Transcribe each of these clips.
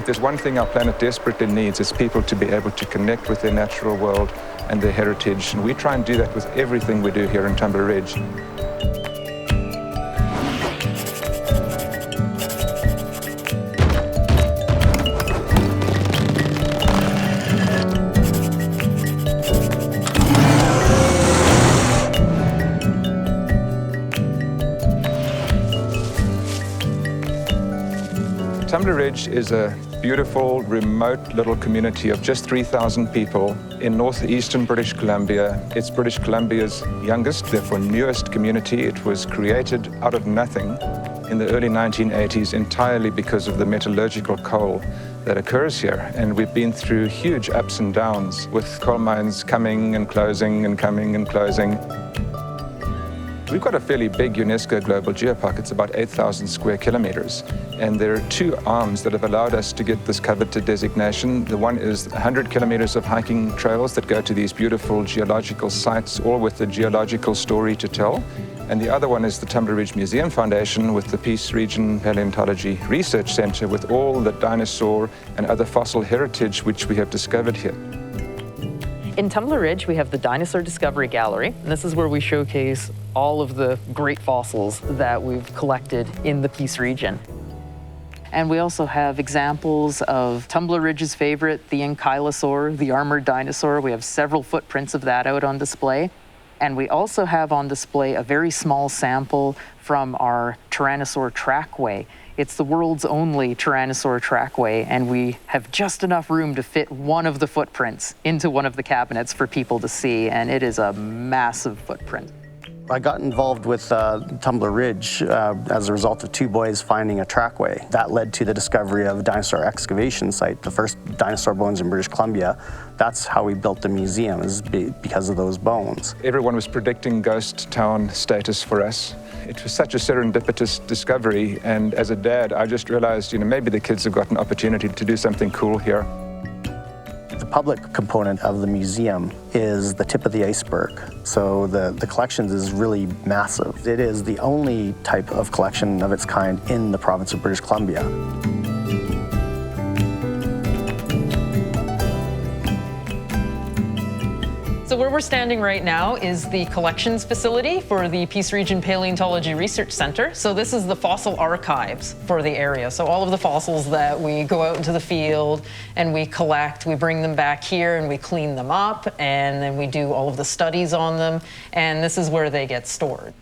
If there's one thing our planet desperately needs, it's people to be able to connect with their natural world and their heritage. And we try and do that with everything we do here in Tumbler Ridge. Tumbler Ridge is a beautiful, remote little community of just 3,000 people in northeastern British Columbia. It's British Columbia's youngest, therefore newest community. It was created out of nothing in the early 1980s entirely because of the metallurgical coal that occurs here. And we've been through huge ups and downs with coal mines coming and closing and coming and closing. We've got a fairly big UNESCO Global Geopark. It's about 8,000 square kilometers. And there are two arms that have allowed us to get this coveted designation. The one is 100 kilometers of hiking trails that go to these beautiful geological sites, all with a geological story to tell. And the other one is the Tumbler Ridge Museum Foundation with the Peace Region Paleontology Research Center with all the dinosaur and other fossil heritage which we have discovered here. In Tumbler Ridge, we have the Dinosaur Discovery Gallery, and this is where we showcase all of the great fossils that we've collected in the Peace region. And we also have examples of Tumbler Ridge's favorite, the Ankylosaur, the armored dinosaur. We have several footprints of that out on display. And we also have on display a very small sample from our Tyrannosaur trackway. It's the world's only Tyrannosaur trackway, and we have just enough room to fit one of the footprints into one of the cabinets for people to see, and it is a massive footprint. I got involved with Tumbler Ridge as a result of two boys finding a trackway. That led to the discovery of a dinosaur excavation site, the first dinosaur bones in British Columbia. That's how we built the museum, is because of those bones. Everyone was predicting ghost town status for us. It was such a serendipitous discovery, and as a dad, I just realized, maybe the kids have got an opportunity to do something cool here. The public component of the museum is the tip of the iceberg. So the collections is really massive. It is the only type of collection of its kind in the province of British Columbia. So where we're standing right now is the collections facility for the Peace Region Paleontology Research Center. So this is the fossil archives for the area. So all of the fossils that we go out into the field and we collect, we bring them back here and we clean them up, and then we do all of the studies on them, and this is where they get stored.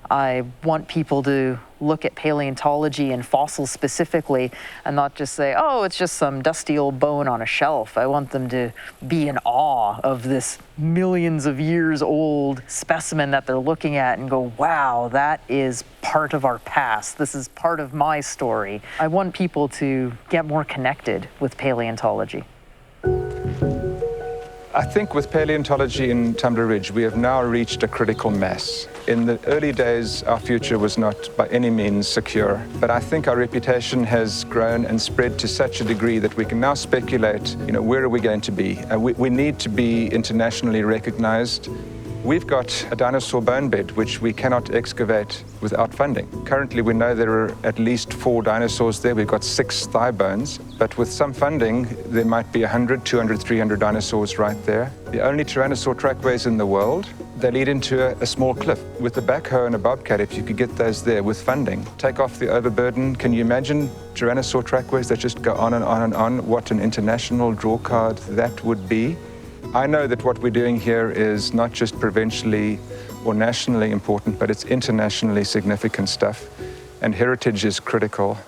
I want people to look at paleontology and fossils specifically and not just say, oh, it's just some dusty old bone on a shelf. I want them to be in awe of this millions of years old specimen that they're looking at and go, wow, that is part of our past. This is part of my story. I want people to get more connected with paleontology. I think with paleontology in Tumbler Ridge, we have now reached a critical mass. In the early days, our future was not by any means secure, but I think our reputation has grown and spread to such a degree that we can now speculate, where are we going to be? We need to be internationally recognized. We've got a dinosaur bone bed, which we cannot excavate without funding. Currently, we know there are at least 4 dinosaurs there. We've got 6 thigh bones, but with some funding, there might be 100, 200, 300 dinosaurs right there. The only Tyrannosaur trackways in the world, they lead into a small cliff. With a backhoe and a bobcat, if you could get those there with funding, take off the overburden. Can you imagine Tyrannosaur trackways that just go on and on and on? What an international draw card that would be. I know that what we're doing here is not just provincially or nationally important, but it's internationally significant stuff, and heritage is critical.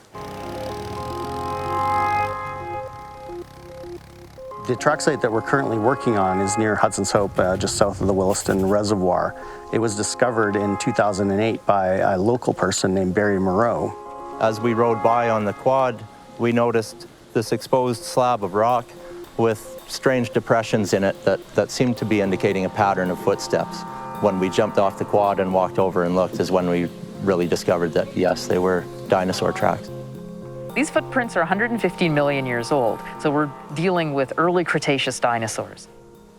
The track site that we're currently working on is near Hudson H Hope, just south of the Williston Reservoir. It was discovered in 2008 by a local person named Barry Moreau. As we rode by on the quad, we noticed this exposed slab of rock with strange depressions in it that seemed to be indicating a pattern of footsteps. When we jumped off the quad and walked over and looked is when we really discovered that, yes, they were dinosaur tracks. These footprints are 115 million years old, so we're dealing with early Cretaceous dinosaurs.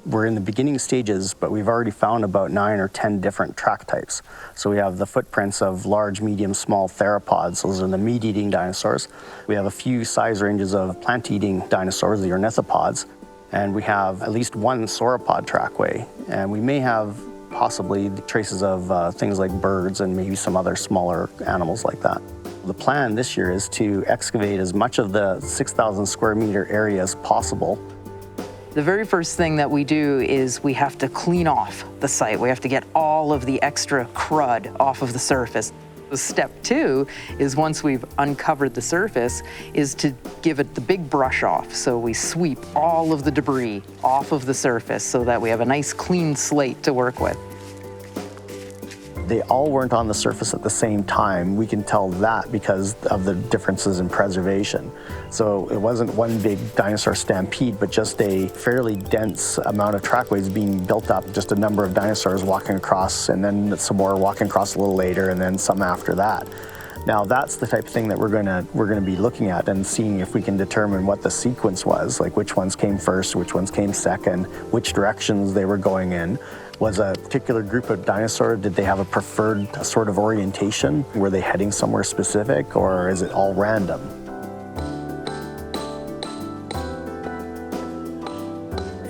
We're in the beginning stages, but we've already found about 9 or 10 different track types. So we have the footprints of large, medium, small theropods. Those are the meat-eating dinosaurs. We have a few size ranges of plant-eating dinosaurs, the ornithopods. And we have at least one sauropod trackway. And we may have possibly traces of things like birds and maybe some other smaller animals like that. The plan this year is to excavate as much of the 6,000 square meter area as possible. The very first thing that we do is we have to clean off the site. We have to get all of the extra crud off of the surface. Step 2 is, once we've uncovered the surface, is to give it the big brush off. So we sweep all of the debris off of the surface so that we have a nice clean slate to work with. They all weren't on the surface at the same time. We can tell that because of the differences in preservation. So it wasn't one big dinosaur stampede, but just a fairly dense amount of trackways being built up, just a number of dinosaurs walking across, and then some more walking across a little later, and then some after that. Now that's the type of thing that we're gonna be looking at and seeing if we can determine what the sequence was, like which ones came first, which ones came second, which directions they were going in. Was a particular group of dinosaur, did they have a preferred sort of orientation? Were they heading somewhere specific, or is it all random?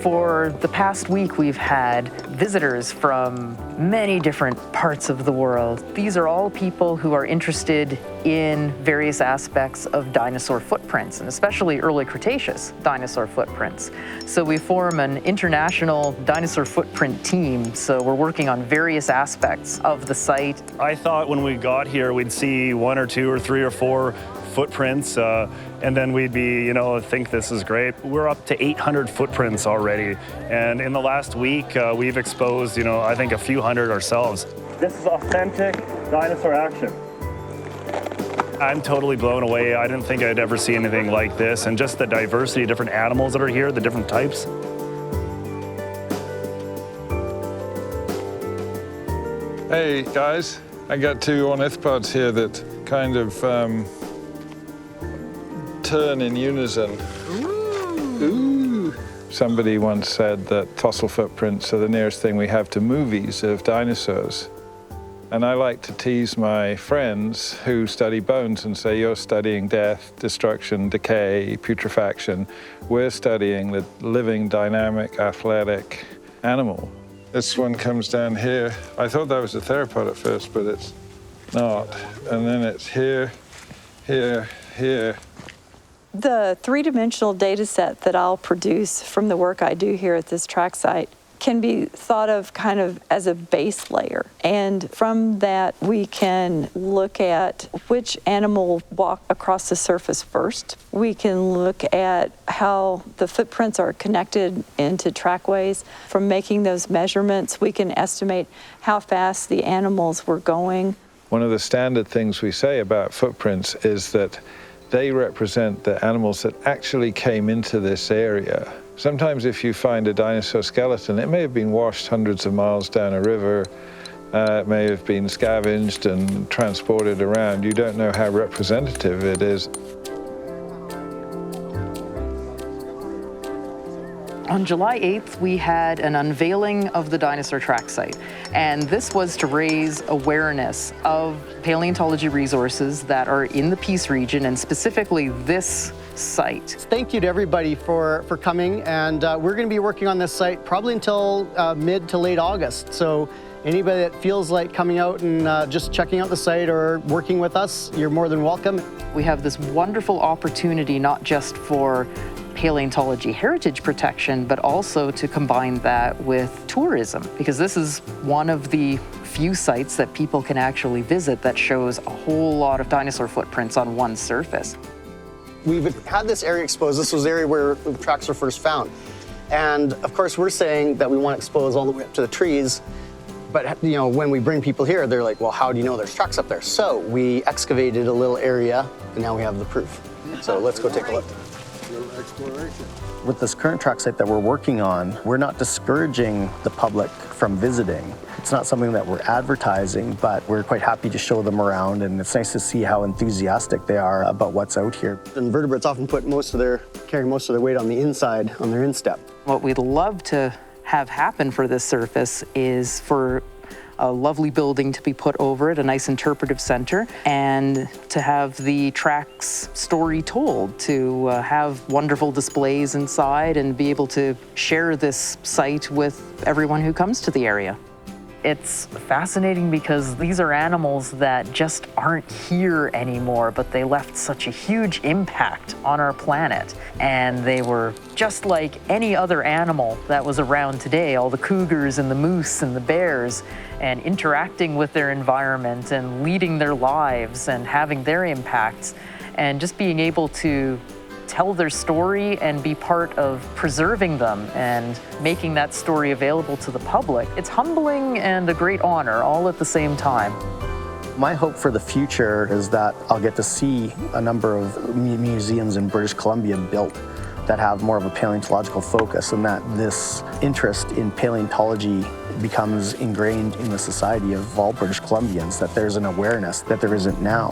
For the past week, we've had visitors from many different parts of the world. These are all people who are interested in various aspects of dinosaur footprints, and especially early Cretaceous dinosaur footprints. So we form an international dinosaur footprint team, so we're working on various aspects of the site. I thought when we got here, we'd see 1 or 2 or 3 or 4 footprints, and then we'd be, think this is great. We're up to 800 footprints already, and in the last week, we've exposed, I think a few hundred ourselves. This is authentic dinosaur action. I'm totally blown away. I didn't think I'd ever see anything like this, and just the diversity of different animals that are here, the different types. Hey guys, I got 2 ornithopods here that kind of turn in unison. Ooh. Somebody once said that fossil footprints are the nearest thing we have to movies of dinosaurs. And I like to tease my friends who study bones and say, you're studying death, destruction, decay, putrefaction. We're studying the living, dynamic, athletic animal. This one comes down here. I thought that was a theropod at first, but it's not. And then it's here, here, here. The three-dimensional data set that I'll produce from the work I do here at this track site can be thought of kind of as a base layer. And from that, we can look at which animal walked across the surface first. We can look at how the footprints are connected into trackways. From making those measurements, we can estimate how fast the animals were going. One of the standard things we say about footprints is that they represent the animals that actually came into this area. Sometimes if you find a dinosaur skeleton, it may have been washed hundreds of miles down a river, it may have been scavenged and transported around. You don't know how representative it is. On July 8th, we had an unveiling of the dinosaur track site, and this was to raise awareness of paleontology resources that are in the Peace region, and specifically this site. Thank you to everybody for coming, and we're going to be working on this site probably until mid to late August. So anybody that feels like coming out and just checking out the site or working with us, you're more than welcome. We have this wonderful opportunity not just for paleontology heritage protection, but also to combine that with tourism, because this is one of the few sites that people can actually visit that shows a whole lot of dinosaur footprints on one surface. We've had this area exposed. This was the area where the tracks were first found. And of course, we're saying that we want to expose all the way up to the trees. But when we bring people here, they're like, well, how do you know there's tracks up there? So we excavated a little area, and now we have the proof. So let's go take a look. With this current track site that we're working on, we're not discouraging the public from visiting. It's not something that we're advertising, but we're quite happy to show them around, and it's nice to see how enthusiastic they are about what's out here. Invertebrates often put carry most of their weight on the inside, on their instep. What we'd love to have happen for this surface is for a lovely building to be put over it, a nice interpretive center, and to have the track's story told, to have wonderful displays inside and be able to share this site with everyone who comes to the area. It's fascinating because these are animals that just aren't here anymore, but they left such a huge impact on our planet. And they were just like any other animal that was around today, all the cougars and the moose and the bears, and interacting with their environment and leading their lives and having their impacts, and just being able to tell their story and be part of preserving them and making that story available to the public. It's humbling and a great honor all at the same time. My hope for the future is that I'll get to see a number of museums in British Columbia built that have more of a paleontological focus, and that this interest in paleontology becomes ingrained in the society of all British Columbians, that there's an awareness that there isn't now.